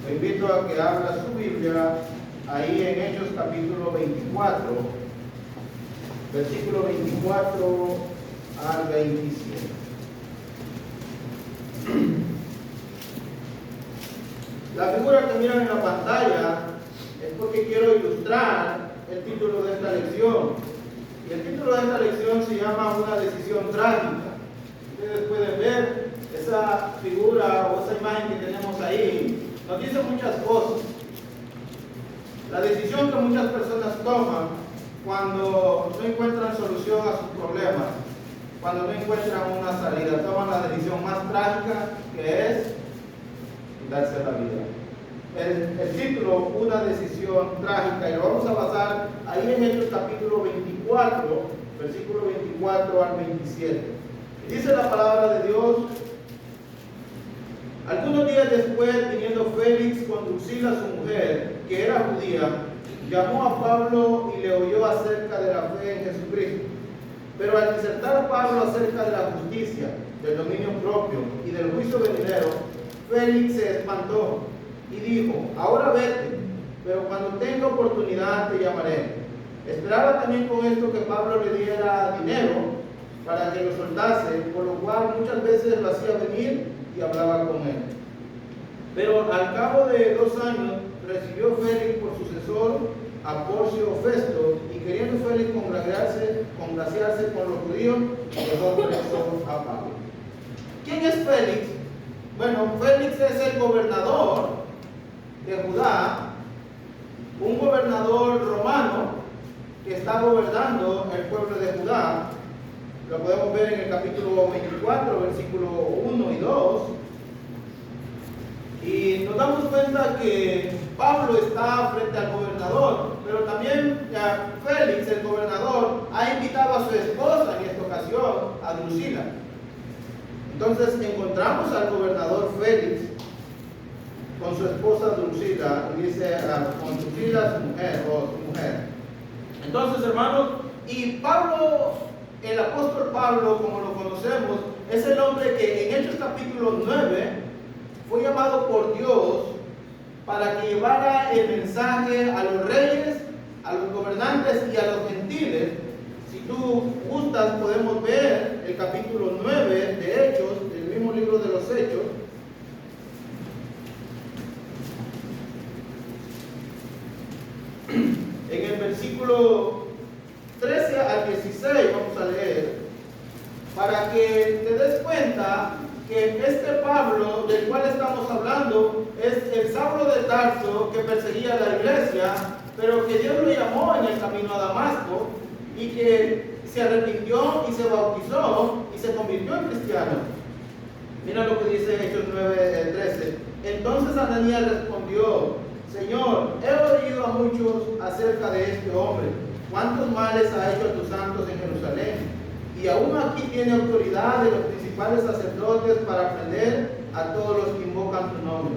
Lo invito a que abra su Biblia ahí en Hechos capítulo 24, versículo 24 al 27. La figura que miran en la pantalla es porque quiero ilustrar el título de esta lección. Y el título de esta lección se llama Una decisión trágica. Ustedes pueden ver esa figura o esa imagen que tenemos ahí. Nos dice muchas cosas. La decisión que muchas personas toman cuando no encuentran solución a sus problemas, cuando no encuentran una salida, toman la decisión más trágica, que es quitarse la vida. El título, Una decisión trágica, y lo vamos a basar ahí en Hechos capítulo 24, versículo 24 al 27. Y dice la palabra de Dios: algunos días después, viniendo Félix con Drusila, su mujer, que era judía, llamó a Pablo y le oyó acerca de la fe en Jesucristo. Pero al disertar Pablo acerca de la justicia, del dominio propio y del juicio venidero, Félix se espantó y dijo: ahora vete, pero cuando tenga oportunidad te llamaré. Esperaba también con esto que Pablo le diera dinero para que lo soltase, por lo cual muchas veces lo hacía venir y hablaba con él. Pero al cabo de 2 años recibió Félix por sucesor a Porcio Festo, y queriendo Félix congraciarse con los judíos, dejó preso a Pablo. ¿Quién es Félix? Bueno, Félix es el gobernador de Judá, un gobernador romano que está gobernando el pueblo de Judá. Lo podemos ver en el capítulo 24, versículo 1 y 2. Y nos damos cuenta que Pablo está frente al gobernador, pero también Félix, el gobernador, ha invitado a su esposa en esta ocasión, a Drusila. Entonces encontramos al gobernador Félix con su esposa Drusila, y dice con Drusila su mujer. Entonces, hermanos, y Pablo, el apóstol Pablo, como lo conocemos, es el hombre que en Hechos capítulo 9 fue llamado por Dios para que llevara el mensaje a los reyes, a los gobernantes y a los gentiles. Si tú gustas, podemos ver el capítulo 9 de Hechos, el mismo libro de los Hechos. En el versículo 13 al 16 vamos a leer, para que te des cuenta que este Pablo del cual estamos hablando es el Saulo de Tarso que perseguía a la iglesia, pero que Dios lo llamó en el camino a Damasco y que se arrepintió y se bautizó y se convirtió en cristiano. Mira lo que dice Hechos 9:13. Entonces Ananías respondió: Señor, he oído a muchos acerca de este hombre, cuántos males ha hecho a tus santos en Jerusalén, y aún aquí tiene autoridad de los principales sacerdotes para prender a todos los que invocan tu nombre.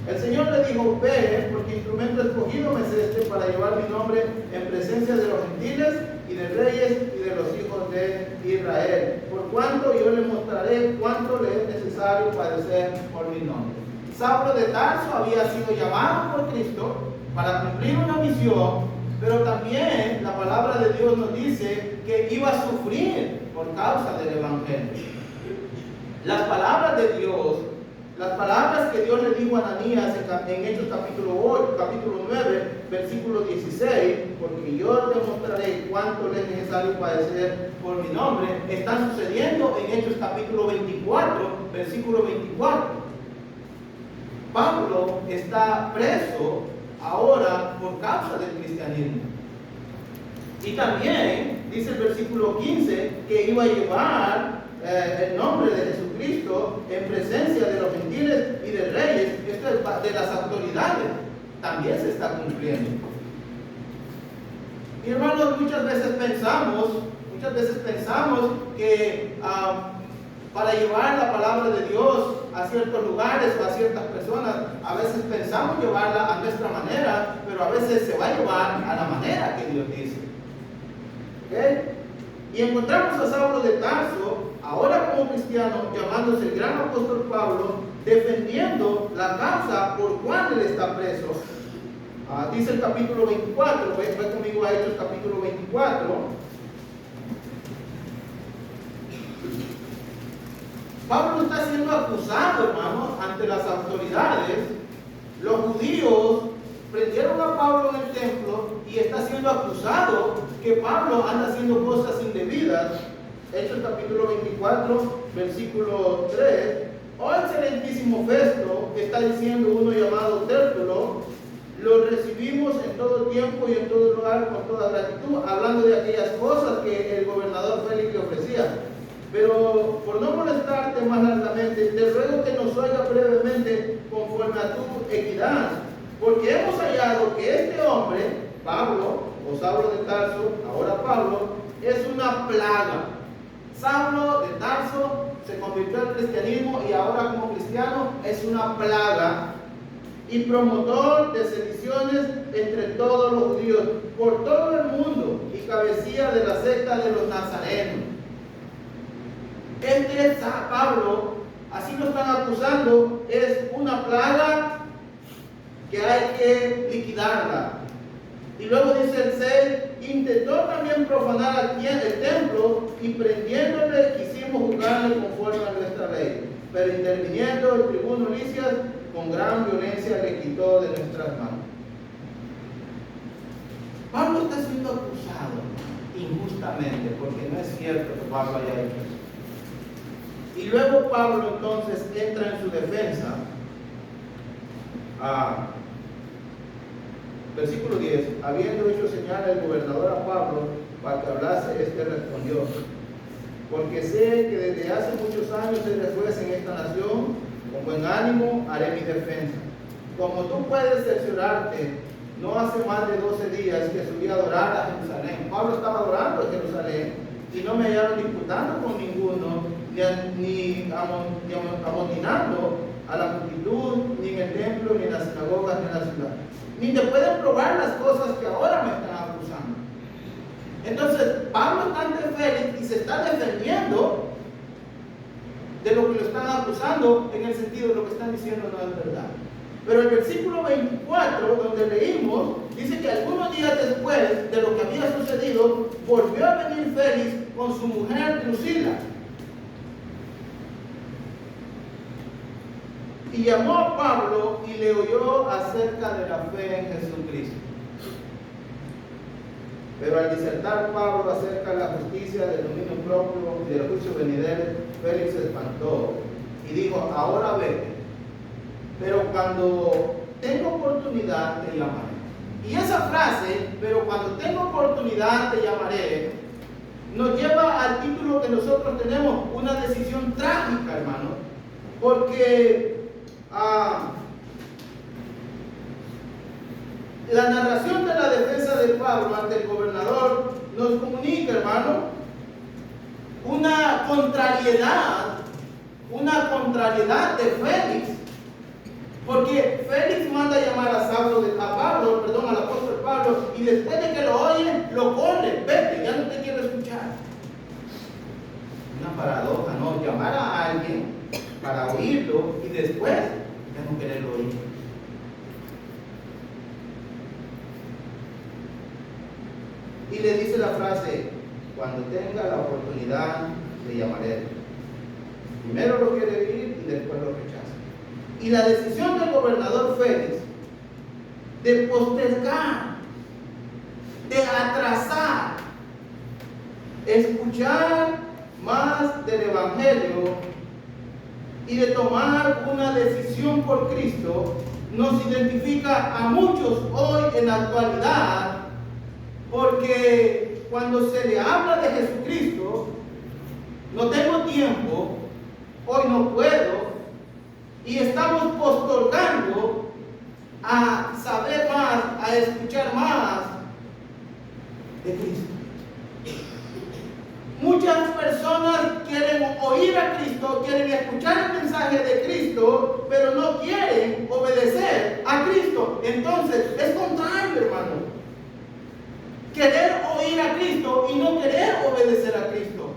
El Señor le dijo: ve, porque instrumento escogido me es este para llevar mi nombre en presencia de los gentiles y de reyes y de los hijos de Israel, por cuanto yo le mostraré cuánto le es necesario padecer por mi nombre. Saulo de Tarso había sido llamado por Cristo para cumplir una misión, pero también la palabra de Dios nos dice que iba a sufrir por causa del evangelio. Las palabras de Dios, las palabras que Dios le dijo a Ananías en Hechos capítulo 9, versículo 16, porque yo te mostraré cuánto le es necesario padecer por mi nombre, están sucediendo en Hechos capítulo 24, versículo 24. Pablo está preso ahora por causa del cristianismo. Y también dice el versículo 15 que iba a llevar el nombre de Jesucristo en presencia de los gentiles y de reyes. Esto es de las autoridades. También se está cumpliendo. Y hermanos, muchas veces pensamos que para llevar la palabra de Dios a ciertos lugares o a ciertas personas, a veces pensamos llevarla a nuestra manera, pero a veces se va a llevar a la manera que Dios dice. ¿Okay? Y encontramos a Saulo de Tarso, ahora como cristiano, llamándose el gran apóstol Pablo, defendiendo la causa por cual él está preso. Dice el capítulo 24, ve conmigo a Hechos capítulo 24. Pablo está siendo acusado, hermanos, ante las autoridades. Los judíos prendieron a Pablo en el templo y está siendo acusado que Pablo anda haciendo cosas indebidas. Hechos capítulo 24, versículo 3. Oh excelentísimo Festo, que está diciendo uno llamado Tértulo, lo recibimos en todo tiempo y en todo lugar con toda gratitud, hablando de aquellas cosas que el gobernador Félix le ofrecía. Pero por no molestarte más largamente, te ruego que nos oiga brevemente conforme a tu equidad, porque hemos hallado que este hombre, Pablo, o Saulo de Tarso, ahora Pablo, es una plaga. Saulo de Tarso se convirtió al cristianismo y ahora como cristiano es una plaga y promotor de sediciones entre todos los judíos por todo el mundo y cabecilla de la secta de los nazarenos. Pablo, así lo están acusando, es una plaga que hay que liquidarla. Y luego dice el 6, intentó también profanar el templo y prendiéndole quisimos juzgarle conforme a nuestra ley. Pero interviniendo el tribuno Licias con gran violencia le quitó de nuestras manos. Pablo está siendo acusado injustamente porque no es cierto que Pablo haya hecho eso. Y luego Pablo entonces entra en su defensa. Versículo 10, habiendo hecho señal el gobernador a Pablo para que hablase, este respondió: porque sé que desde hace muchos años eres juez en esta nación, con buen ánimo haré mi defensa. Como tú puedes cerciorarte, no hace más de 12 días que subí a adorar a Jerusalén. Pablo estaba adorando a Jerusalén y no me hallaron disputando con ninguno, ni amotinando a la multitud, ni en el templo, ni en las sinagogas, ni en la ciudad. Ni te pueden probar las cosas que ahora me están acusando. Entonces, Pablo está ante Félix y se está defendiendo de lo que lo están acusando, en el sentido de lo que están diciendo no es verdad. Pero el versículo 24, donde leímos, dice que algunos días después de lo que había sucedido, volvió a venir Félix con su mujer Drusila. Y llamó a Pablo y le oyó acerca de la fe en Jesucristo. Pero al disertar Pablo acerca de la justicia, del dominio propio y del juicio venidero, Félix se espantó y dijo: ahora vete, pero cuando tengo oportunidad te llamaré. Y esa frase, pero cuando tengo oportunidad te llamaré, nos lleva al título que nosotros tenemos, una decisión trágica, hermano, porque la narración de la defensa de Pablo ante el gobernador nos comunica, hermano, una contrariedad de Félix, porque Félix manda llamar a al apóstol Pablo, y después de que lo oye, lo corre: vete, ya no te quiero escuchar. Una paradoja, ¿no? Llamar a alguien para oírlo y después ya no quererlo oír. Y le dice la frase: cuando tenga la oportunidad le llamaré. Primero lo quiere oír y después lo rechaza. Y la decisión del gobernador Félix de postergar, de atrasar, escuchar más del Evangelio y de tomar una decisión por Cristo, nos identifica a muchos hoy en la actualidad, porque cuando se le habla de Jesucristo, no tengo tiempo, hoy no puedo, y estamos postergando a saber más, a escuchar más de Cristo. Muchas personas quieren oír a Cristo, quieren escuchar el mensaje de Cristo, pero no quieren obedecer a Cristo. Entonces, es contrario, hermano. Querer oír a Cristo y no querer obedecer a Cristo.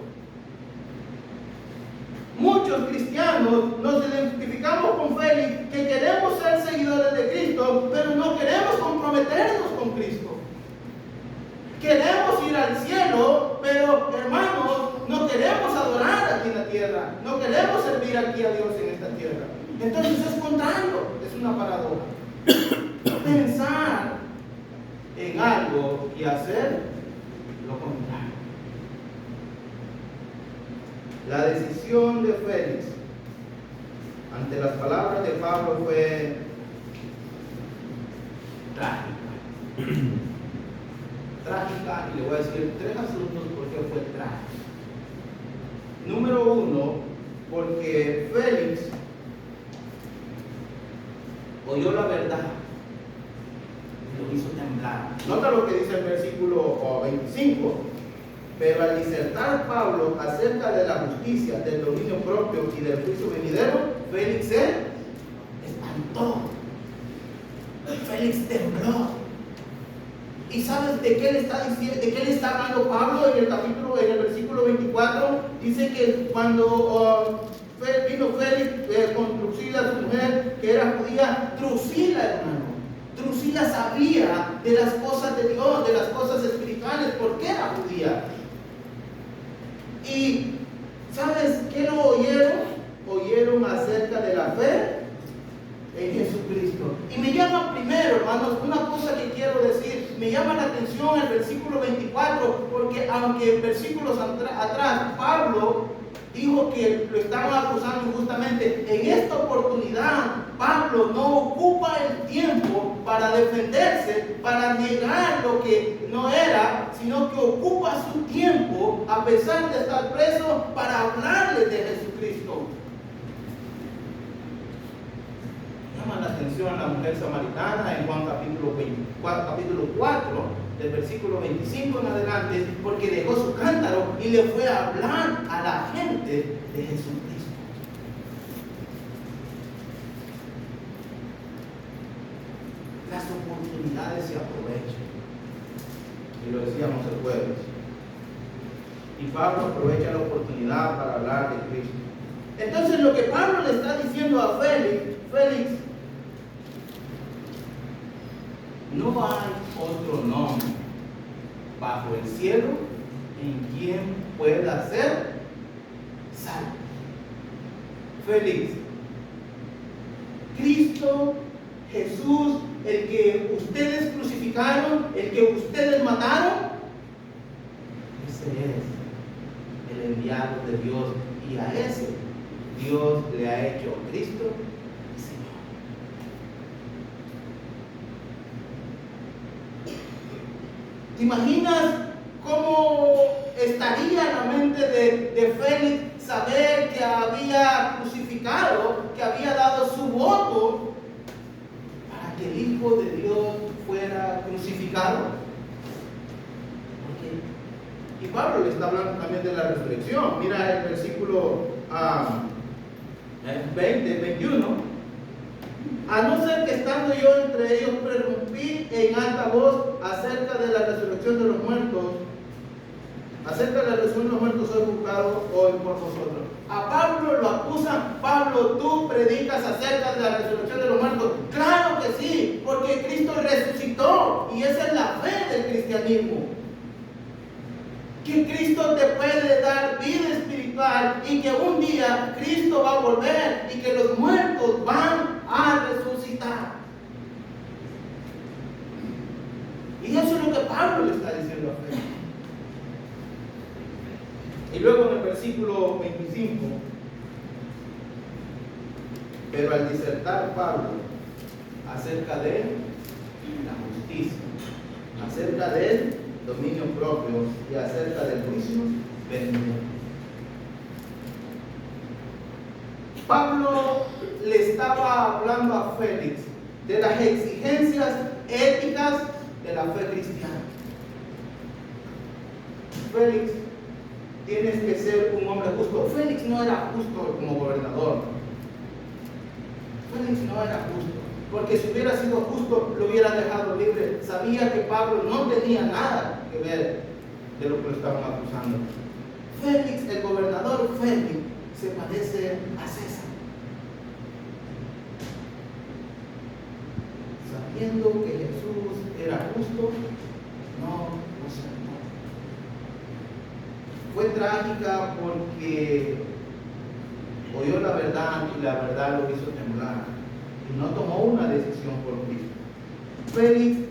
Muchos cristianos nos identificamos identificamos con Félix, que queremos ser seguidores de Cristo, pero no queremos comprometernos con Cristo. Queremos ir al cielo, pero hermanos, no queremos adorar aquí en la tierra, no queremos servir aquí a Dios en esta tierra. Entonces es contrario, es una paradoja. Pensar en algo y hacer lo contrario. La decisión de Félix ante las palabras de Pablo fue trágica. Trágica, y le voy a decir 3 asuntos por qué fue trágica. Número 1, porque Félix oyó la verdad y lo hizo temblar. Nota lo que dice el versículo 25. Pero al disertar Pablo acerca de la justicia, del dominio propio y del juicio venidero, Félix se espantó. Félix tembló. ¿Y sabes de qué le está diciendo, de qué le está hablando Pablo en el versículo 24? Dice que cuando vino Félix con Drusila, su mujer, que era judía, Drusila, hermano. Drusila sabía de las cosas de Dios, de las cosas espirituales, porque era judía. Y ¿sabes qué lo oyeron? Oyeron acerca de la fe en Jesucristo. Y me llama primero, hermanos, una cosa que quiero decir, me llama la atención el versículo 24, porque aunque en versículos atrás Pablo dijo que lo estaban acusando injustamente, en esta oportunidad Pablo no ocupa el tiempo para defenderse, para negar lo que no era, sino que ocupa su tiempo, a pesar de estar preso, para hablarle de Jesucristo. Llama la atención a la mujer samaritana en Juan capítulo 4, del versículo 25 en adelante, porque dejó su cántaro y le fue a hablar a la gente de Jesucristo. Las oportunidades se aprovechan, y lo decíamos el jueves, y Pablo aprovecha la oportunidad para hablar de Cristo. Entonces lo que Pablo le está diciendo a Félix, no hay otro nombre bajo el cielo en quien pueda ser salvo. Félix, Cristo Jesús, el que ustedes crucificaron, el que ustedes mataron, ese es el enviado de Dios, y a ese Dios le ha hecho Cristo Señor. ¿Te imaginas cómo estaría en la mente de Félix saber que había crucificado, que había dado su voto para que el Hijo de Dios fuera crucificado? Y Pablo le está hablando también de la resurrección. Mira el versículo 21. A no ser que estando yo entre ellos prorrumpí en alta voz acerca de la resurrección de los muertos. Acerca de la resurrección de los muertos soy juzgado hoy por vosotros. A Pablo lo acusan. Pablo, tú predicas acerca de la resurrección de los muertos. Claro que sí, porque Cristo resucitó, y esa es la fe del cristianismo. Que Cristo te puede dar vida espiritual, y que un día Cristo va a volver y que los muertos van a resucitar. Y eso es lo que Pablo le está diciendo a Félix. Y luego en el versículo 25, pero al disertar Pablo acerca de la justicia, acerca del dominio propio y acerca del juicio venidero, Pablo le estaba hablando a Félix de las exigencias éticas de la fe cristiana. Félix, tienes que ser un hombre justo. Félix no era justo como gobernador. Félix no era justo, porque si hubiera sido justo lo hubiera dejado libre. Sabía que Pablo no tenía nada que ver de lo que lo estaban acusando. Félix, el gobernador Félix, se parece a César. sabiendo que Jesús era justo, no lo sanó. Fue trágica porque oyó la verdad y la verdad lo hizo temblar y no tomó una decisión por Cristo. Félix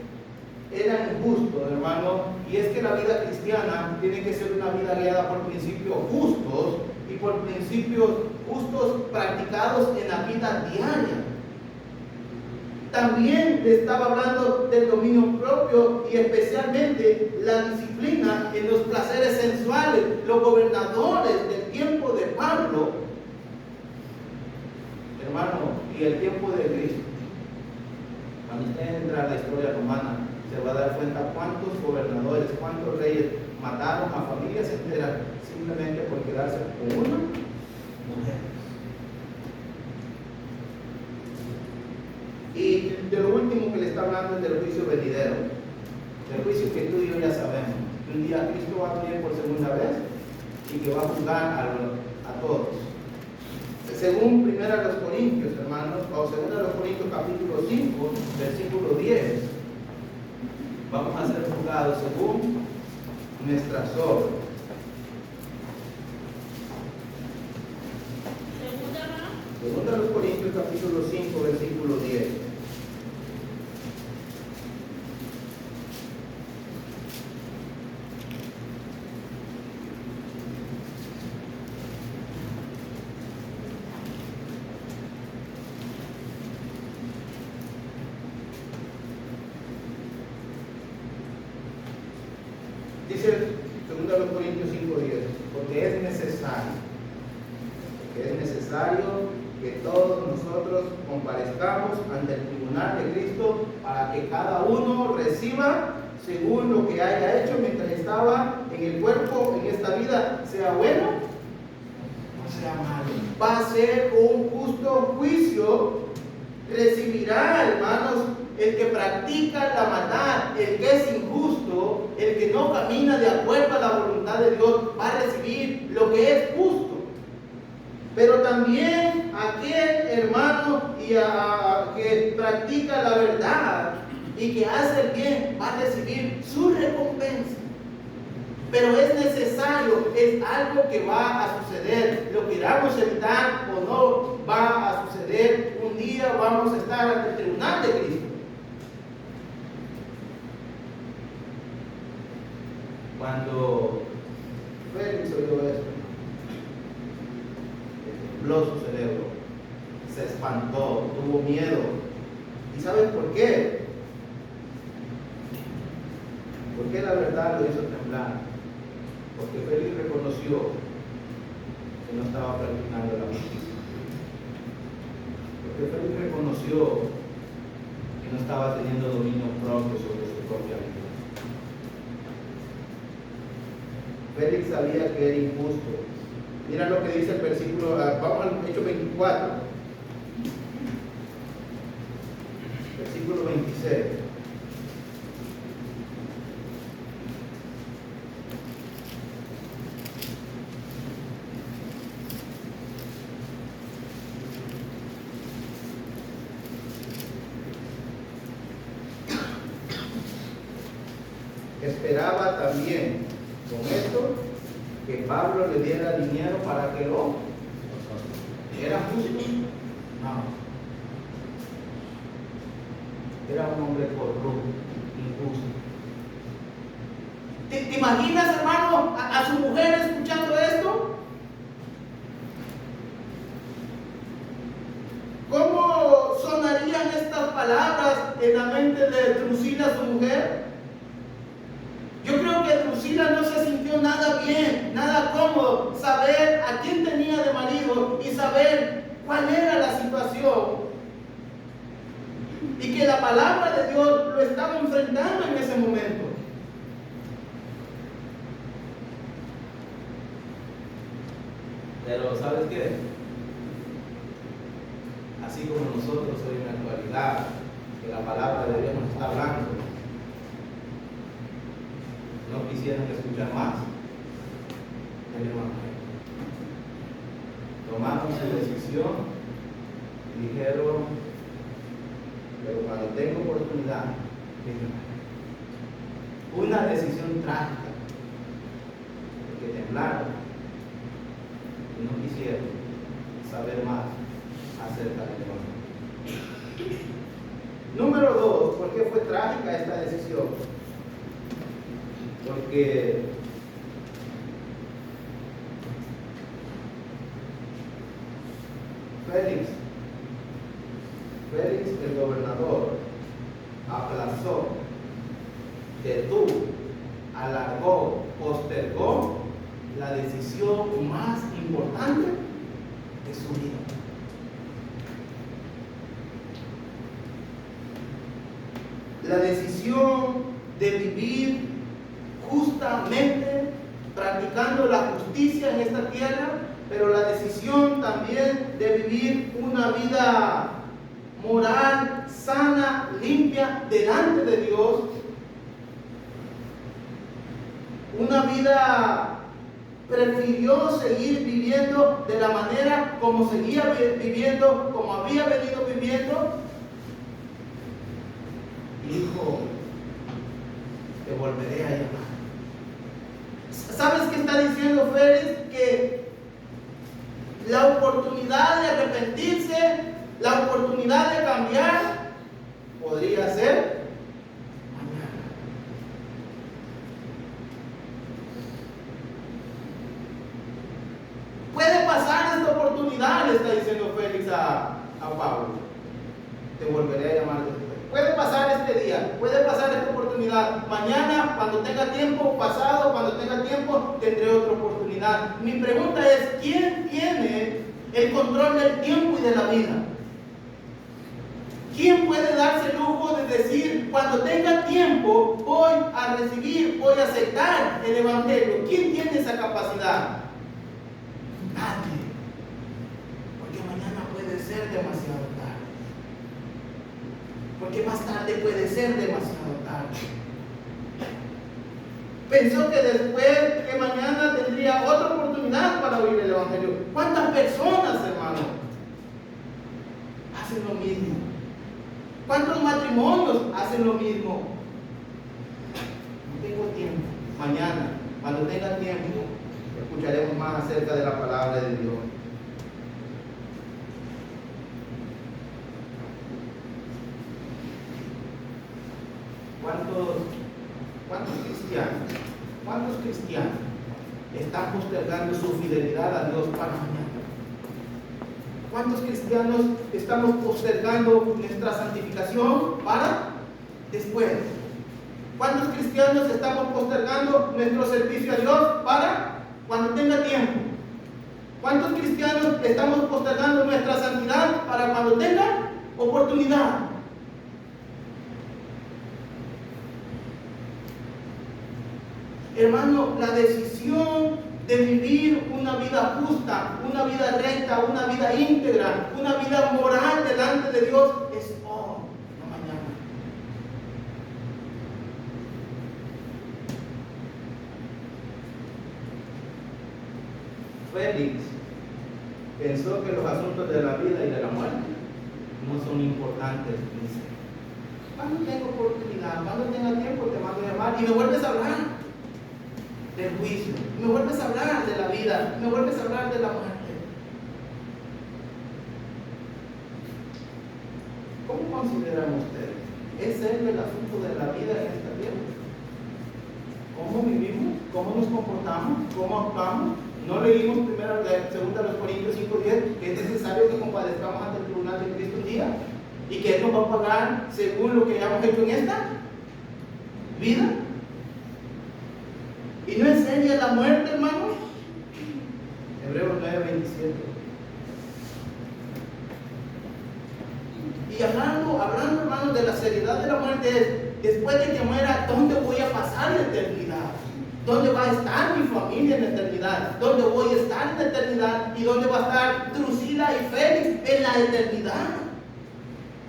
era injusto, hermano, y es que la vida cristiana tiene que ser una vida guiada por principios justos y por principios justos practicados en la vida diaria. También le estaba hablando del dominio propio y especialmente la disciplina en los placeres sensuales. Los gobernadores del tiempo de Pablo, hermano, y el tiempo de Cristo. Cuando usted entra a la historia romana, se va a dar cuenta cuántos gobernadores, cuántos reyes mataron a familias enteras simplemente por quedarse con una mujer. Y de lo último que le está hablando es del juicio venidero, del juicio que tú y yo ya sabemos. Un día Cristo va a venir por segunda vez y que va a juzgar a todos. Según 1 Corintios, hermanos, o 2 Corintios capítulo 5, versículo 10, vamos a ser juzgados según nuestras obras. Segunda los Corintios capítulo 5, versículo 10. Dice 2 Corintios 5:10, porque es necesario que todos nosotros comparezcamos ante el tribunal de Cristo para que cada uno reciba según lo que haya hecho mientras estaba en el cuerpo en esta vida, sea bueno o sea malo. Va a ser un justo juicio. Recibirá, hermanos, el que practica la maldad, el que es injusto, el que no camina de acuerdo a la voluntad de Dios, va a recibir lo que es justo. Pero también aquel hermano que practica la verdad y que hace el bien va a recibir su recompensa. Pero es necesario, es algo que va a suceder. Lo queramos evitar o no, va a suceder. Un día vamos a estar ante el tribunal de Cristo. Cuando Félix oyó esto, tembló su cerebro, se espantó, tuvo miedo. ¿Y sabes por qué? Porque la verdad lo hizo temblar. Porque Félix reconoció que no estaba practicando la justicia. Porque Félix reconoció que no estaba teniendo dominio propio sobre su propia vida. Félix sabía que era injusto. Mira lo que dice el versículo, vamos al Hechos 24, versículo 26. Esperaba también con esto que Pablo le diera dinero para que lo era justo. No, era un hombre corrupto, injusto. ¿Te imaginas, hermano, a su mujer escuchando esto? ¿Cómo sonarían estas palabras en la mente de Drusila, su mujer? Yo creo que Drusila no se sintió nada bien, nada cómodo, saber a quién tenía de marido y saber cuál era la situación. Y que la palabra de Dios lo estaba enfrentando en ese momento. Pero ¿sabes qué? Así como nosotros hoy en la actualidad, que la palabra de Dios nos está hablando, no quisieron escuchar más del Evangelio. Tomaron su decisión y dijeron, pero cuando tenga oportunidad, una decisión trágica, porque temblaron y no quisieron saber más acerca del Evangelio. Número 2, ¿por qué fue trágica esta decisión? Porque Félix, el gobernador, aplazó, detuvo, alargó, postergó la decisión más importante de su vida. La decisión de vivir justamente, practicando la justicia en esta tierra, pero la decisión también de vivir una vida moral, sana, limpia, delante de Dios. Una vida, prefirió seguir viviendo de la manera como seguía viviendo, como había venido viviendo. Dijo, te volveré a llamar. ¿Sabes qué está diciendo Félix? Que la oportunidad de arrepentirse, la oportunidad de cambiar, podría ser mañana. Puede pasar esta oportunidad, le está diciendo Félix a Pablo. Te volveré a llamar después. Puede pasar este día, puede pasar esta oportunidad. Mañana, cuando tenga tiempo, pasado, cuando tenga tiempo, tendré otra oportunidad. Mi pregunta es, ¿quién tiene el control del tiempo y de la vida? ¿Quién puede darse el lujo de decir, cuando tenga tiempo, voy a recibir, voy a aceptar el Evangelio? ¿Quién tiene esa capacidad? Nadie. Porque mañana puede ser demasiado tarde. Porque más tarde puede ser demasiado tarde. Pensó que después, que mañana tendría otra oportunidad para oír el Evangelio. ¿Cuántas personas, hermano, hacen lo mismo? ¿Cuántos matrimonios hacen lo mismo? No tengo tiempo. Mañana, cuando tenga tiempo, escucharemos más acerca de la palabra de Dios. ¿Cuántos cristianos están postergando su fidelidad a Dios para mañana? ¿Cuántos cristianos estamos postergando nuestra santificación para después? ¿Cuántos cristianos estamos postergando nuestro servicio a Dios para cuando tenga tiempo? ¿Cuántos cristianos estamos postergando nuestra santidad para cuando tenga oportunidad? Hermano, la decisión de vivir una vida justa, una vida recta, una vida íntegra, una vida moral delante de Dios es hoy, no mañana. Félix pensó que los asuntos de la vida y de la muerte no son importantes. Dice, cuando tenga oportunidad, cuando tenga tiempo, te mando a llamar y me vuelves a hablar del juicio, me vuelves a hablar de la vida, me vuelves a hablar de la muerte. ¿Cómo consideran ustedes? ¿Es serio el asunto de la vida en esta tierra? ¿Cómo vivimos? ¿Cómo nos comportamos? ¿Cómo actuamos? ¿No leímos primero, segunda de los Corintios 5:10, que es necesario que compadezcamos ante el tribunal de Cristo un día? ¿Y que Él nos va a pagar según lo que hayamos hecho en esta vida? ¿Y no es seria la muerte, hermanos? Hebreos 9:27. Y hablando, hermanos, de la seriedad de la muerte es, después de que muera, ¿dónde voy a pasar la eternidad? ¿Dónde va a estar mi familia en la eternidad? ¿Dónde voy a estar en la eternidad? ¿Y dónde va a estar Drusila y Félix en la eternidad?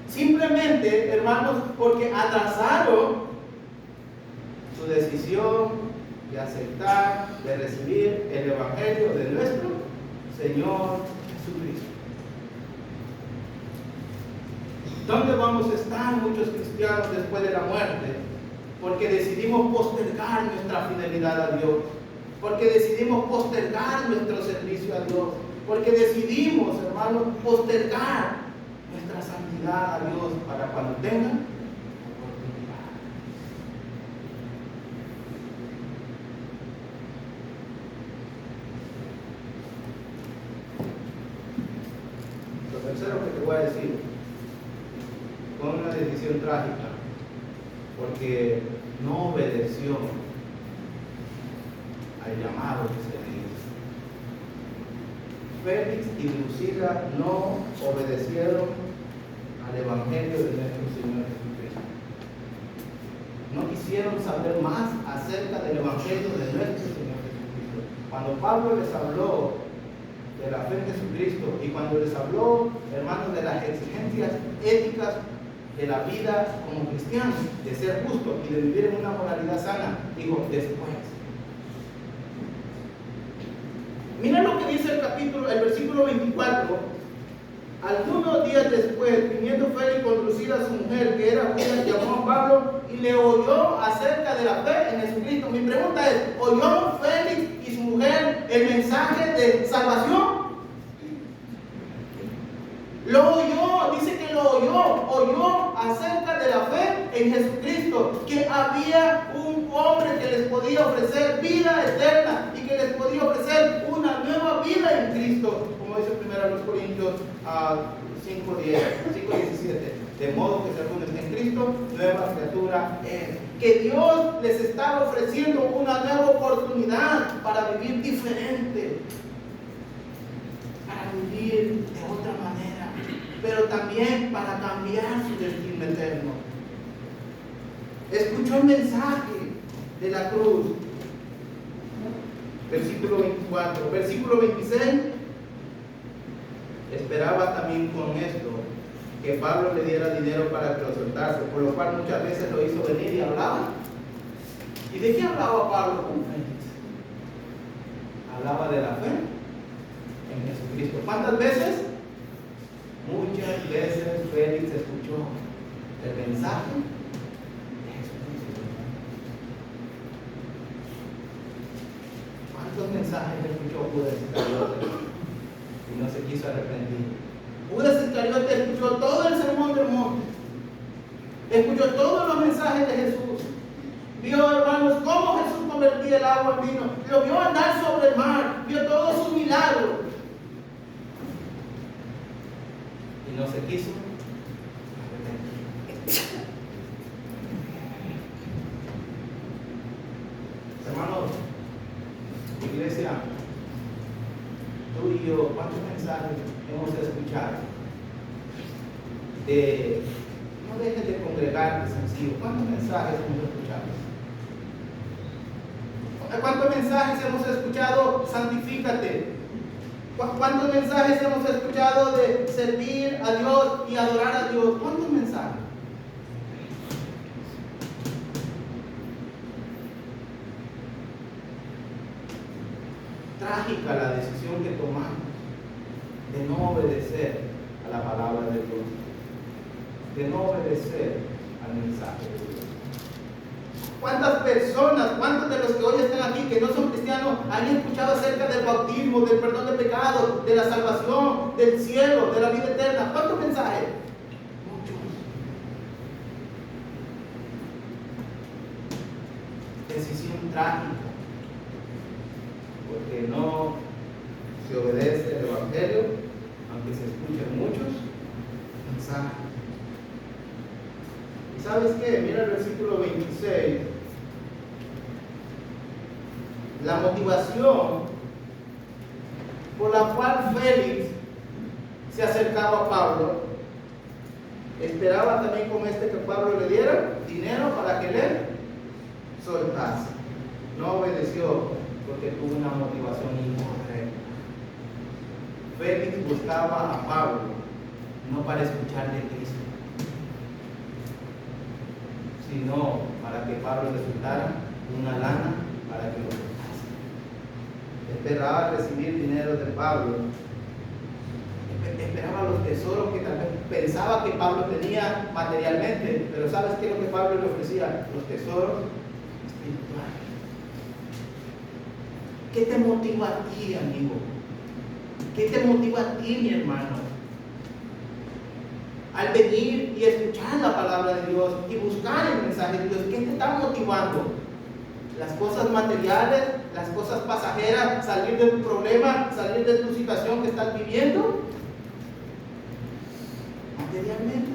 Simplemente, hermanos, porque atrasaron su decisión de aceptar, de recibir el Evangelio de nuestro Señor Jesucristo. ¿Dónde vamos a estar muchos cristianos después de la muerte? Porque decidimos postergar nuestra fidelidad a Dios. Porque decidimos postergar nuestro servicio a Dios. Porque decidimos, hermanos, postergar nuestra santidad a Dios para cuando tengan oportunidad. Lo tercero que te voy a decir, fue una decisión trágica, porque no obedeció al llamado que se le hizo. Félix y Drusila no obedecieron al Evangelio de nuestro Señor Jesucristo. No quisieron saber más acerca del Evangelio de nuestro Señor Jesucristo. Cuando Pablo les habló de la fe en Jesucristo y cuando les habló, hermanos, de las exigencias éticas de la vida como cristianos, de ser justo y de vivir en una moralidad sana, dijo después. Mira lo que dice el versículo 24. Algunos días después, viniendo Félix con Drusila, su mujer, que era judía, llamó a Pablo y le oyó acerca de la fe en Jesucristo. Mi pregunta es, ¿oyó Félix y su mujer el mensaje de salvación? Lo oyó, dice que lo oyó acerca de la fe en Jesucristo, que había un hombre que les podía ofrecer vida eterna y que les podía ofrecer una nueva vida en Cristo, como dice 1 Corintios 5:17. De modo que si alguno está en Cristo, nueva criatura es. Que Dios les estaba ofreciendo una nueva oportunidad para vivir diferente, para vivir de otra manera, pero también para cambiar su destino eterno. Escuchó el mensaje de la cruz. Versículo 24. Versículo 26. Esperaba también con esto que Pablo le diera dinero para que lo soltase, por lo cual muchas veces lo hizo venir y hablaba. ¿Y de qué hablaba Pablo con Félix? Hablaba de la fe en Jesucristo. ¿Cuántas veces? Muchas veces Félix escuchó el mensaje de Jesucristo. ¿Cuántos mensajes escuchó Judas Iscariote y no se quiso arrepentir? Judas Iscariote escuchó todo el sermón del monte, escuchó todos los mensajes de Jesús, vio, hermanos, cómo Jesús convertía el agua en vino, lo vio andar sobre el mar, vio todos sus milagros y no se quiso arrepentir. Hermanos, iglesia, tú y yo, ¿cuántos mensajes hemos escuchado? No dejes de congregarte, sencillo. ¿Cuántos mensajes hemos escuchado? ¿Cuántos mensajes hemos escuchado? Santifícate. ¿Cuántos mensajes hemos escuchado de servir a Dios y adorar a Dios? ¿Cuántos mensajes? Trágica la decisión que tomamos de no obedecer a la palabra de Dios, de no obedecer al mensaje de Dios. ¿Cuántas personas, cuántos de los que hoy están aquí que no son cristianos han escuchado acerca del bautismo, del perdón de pecados, de la salvación, del cielo, de la vida eterna? ¿Cuántos mensajes? Muchos. Decisión trágica, porque no se obedece el Evangelio, aunque se escuchen muchos mensajes. ¿Y sabes qué? Mira el versículo 26. La motivación por la cual Félix se acercaba a Pablo, esperaba también con que Pablo le diera dinero para que le soltase. No obedeció porque tuvo una motivación incorrecta. Félix buscaba a Pablo no para escuchar de Cristo, sino para que Pablo le soltara una lana para que lo soltase. Esperaba recibir dinero de Pablo, esperaba los tesoros que tal vez pensaba que Pablo tenía materialmente, pero ¿sabes qué es lo que Pablo le ofrecía? Los tesoros espirituales. ¿Qué te motiva a ti, amigo? ¿Qué te motiva a ti, mi hermano? Al venir y escuchar la palabra de Dios y buscar el mensaje de Dios, ¿qué te está motivando? Las cosas materiales, las cosas pasajeras, salir de tu problema, salir de tu situación que estás viviendo materialmente,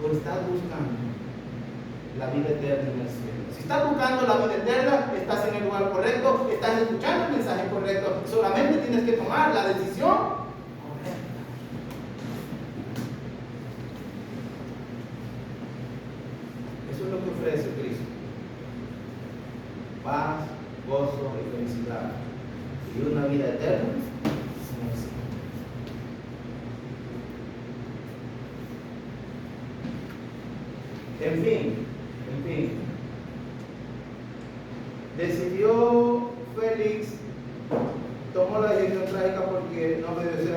o estás buscando la vida eterna en el cielo. Si estás buscando la vida eterna, estás en el lugar correcto, estás escuchando el mensaje correcto, solamente tienes que tomar la decisión correcta. Eso es lo que ofrece Cristo: paz, gozo y felicidad, y una vida eterna en el cielo. En fin, decidió Félix, tomó la decisión trágica porque no obedeció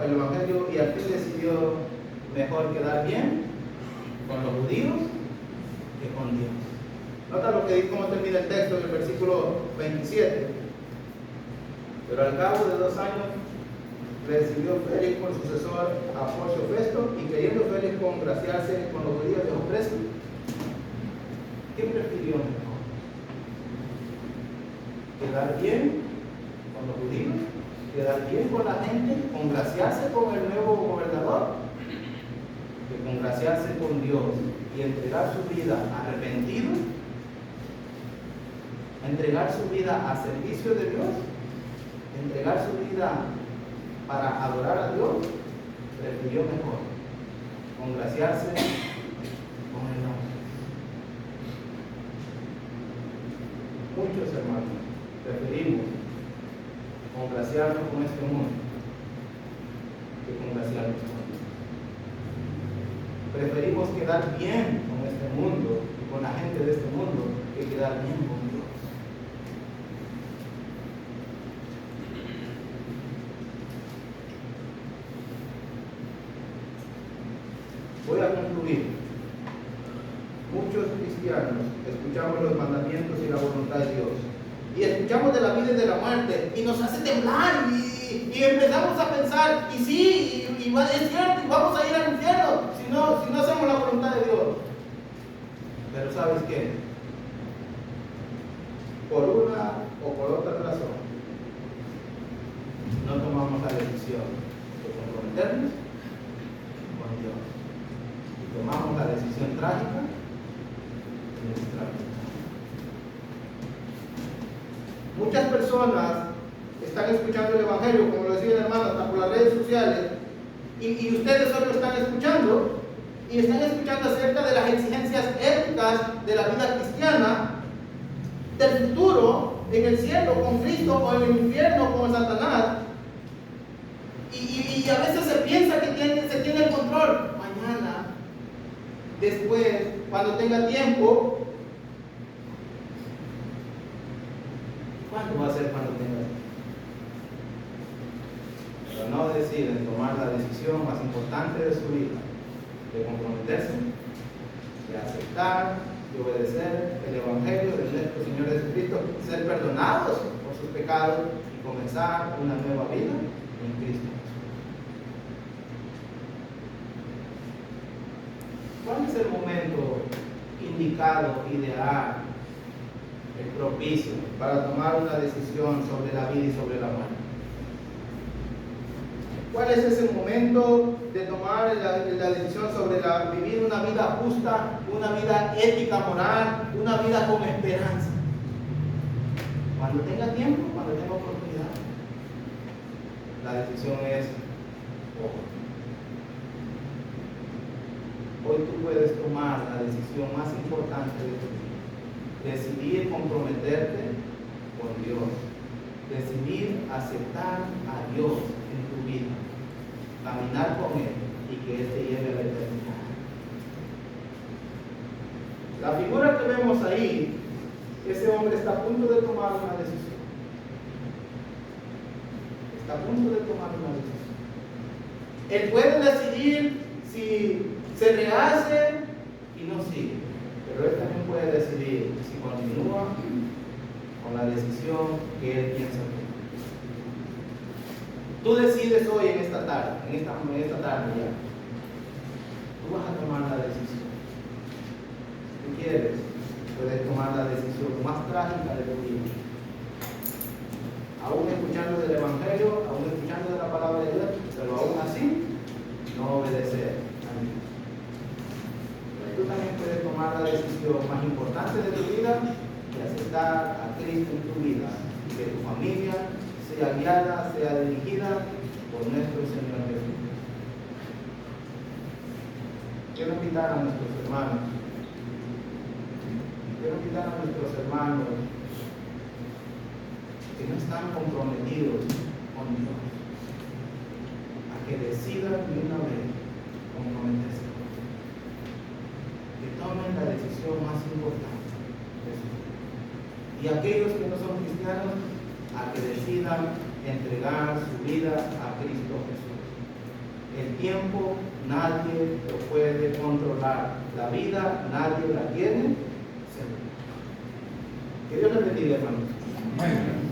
el Evangelio, y al fin decidió mejor quedar bien con los judíos que con Dios. Nota lo que dice, cómo termina el texto en el versículo 27. Pero al cabo de 2 años recibió Félix por sucesor a Porcio Festo, y queriendo Félix congraciarse con los judíos, dejó preso. ¿Qué prefirió mejor? ¿Quedar bien con los judíos? ¿Quedar bien con la gente? ¿Congraciarse con el nuevo gobernador? Que congraciarse con Dios y entregar su vida arrepentido, entregar su vida a servicio de Dios, entregar su vida para adorar a Dios. Prefirió mejor congraciarse con el hombre. Muchos hermanos preferimos congraciarnos con este mundo que congraciarnos con Dios. Preferimos quedar bien con este mundo y con la gente de este mundo que quedar bien con Dios. Voy a concluir. Muchos cristianos escuchamos los mandamientos y la voluntad de Dios, y escuchamos de la vida y de la muerte, y nos hace temblar, y empezamos a pensar, y sí, es cierto, y vamos a ir al infierno si no hacemos la voluntad de Dios. Pero ¿sabes qué? Por una o por otra razón, no tomamos la decisión de comprometernos con Dios, y tomamos la decisión trágica de nuestra vida. Muchas personas están escuchando el Evangelio, como lo decía el hermano, hasta por las redes sociales, y ustedes hoy lo están escuchando, y están escuchando acerca de las exigencias éticas de la vida cristiana, del futuro en el cielo con Cristo o en el infierno con Satanás, y a veces se piensa que se tiene el control. Mañana, después, cuando tenga tiempo, ¿cuándo va a ser cuando tenga tiempo? Pero no deciden tomar la decisión más importante de su vida, de comprometerse, de aceptar, de obedecer el Evangelio de nuestro Señor Jesucristo, ser perdonados por sus pecados y comenzar una nueva vida en Cristo Jesús. ¿Cuál es el momento indicado, ideal, el propicio para tomar una decisión sobre la vida y sobre la muerte? ¿Cuál es ese momento de tomar la decisión sobre vivir una vida justa, una vida ética, moral, una vida con esperanza? Cuando tenga tiempo, cuando tenga oportunidad. La decisión es hoy. Hoy tú puedes tomar la decisión más importante de tu vida. Decidir comprometerte con Dios. Decidir aceptar a Dios en tu vida. Caminar con Él y que Él te lleve a la eternidad. La figura que vemos ahí, ese hombre está a punto de tomar una decisión. está a punto de tomar una decisión. Él puede decidir si se rehace y no sigue, pero él también puede decidir si continúa con la decisión que él piensa tomar. Tú decides hoy en esta tarde, en esta tarde ya. Tú vas a tomar la decisión. Si tú quieres, puedes tomar la decisión más trágica de tu vida. Aún escuchando del Evangelio, aún escuchando de la palabra de Dios, pero aún así, no obedecer a Dios. Pero tú también puedes tomar la decisión más importante de tu vida y aceptar a Cristo en tu vida y que tu familia sea guiada, sea dirigida por nuestro Señor Jesús. Quiero invitar a nuestros hermanos que no están comprometidos con Dios, a que decidan de una vez comprometerse, que tomen la decisión más importante de su vida. Y aquellos que no son cristianos, a que decidan entregar su vida a Cristo Jesús. El tiempo nadie lo puede controlar, la vida nadie la tiene segura. Que Dios les bendiga, hermanos. Amén.